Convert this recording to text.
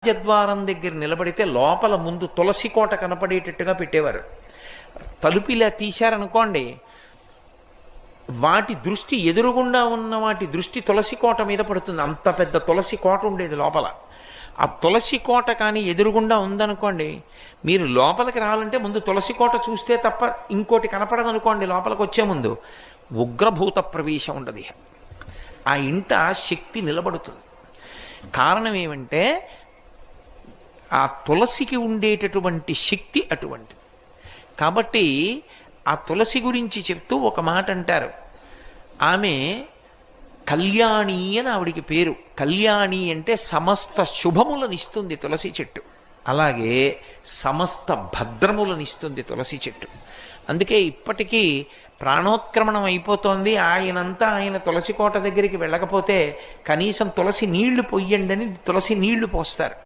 రాజద్వారం దగ్గర నిలబడితే లోపల ముందు తులసి కోట కనపడేటట్టుగా పెట్టేవారు. తలుపు ఇలా తీశారనుకోండి, వాటి దృష్టి ఎదురుగుండా ఉన్న వాటి దృష్టి తులసి కోట మీద పడుతుంది. అంత పెద్ద తులసి కోట ఉండేది లోపల. ఆ తులసి కోట కానీ ఎదురుగుండా ఉందనుకోండి, మీరు లోపలికి రావాలంటే ముందు తులసి కోట చూస్తే తప్ప ఇంకోటి కనపడదనుకోండి. లోపలికి వచ్చే ముందు ఉగ్రభూత ప్రవేశం ఉండదు. ఆ ఇంట శక్తి నిలబడుతుంది. కారణం ఏమంటే ఆ తులసికి ఉండేటటువంటి శక్తి అటువంటిది. కాబట్టి ఆ తులసి గురించి చెప్తూ ఒక మాట అంటారు, ఆమె కళ్యాణి అని ఆవిడికి పేరు. కళ్యాణి అంటే సమస్త శుభములనిస్తుంది తులసి చెట్టు, అలాగే సమస్త భద్రములనిస్తుంది తులసి చెట్టు. అందుకే ఇప్పటికీ ప్రాణోత్క్రమణం అయిపోతోంది, ఆయన తులసి కోట దగ్గరికి వెళ్ళకపోతే కనీసం తులసి నీళ్లు పొయ్యండి అని తులసి నీళ్లు పోస్తారు.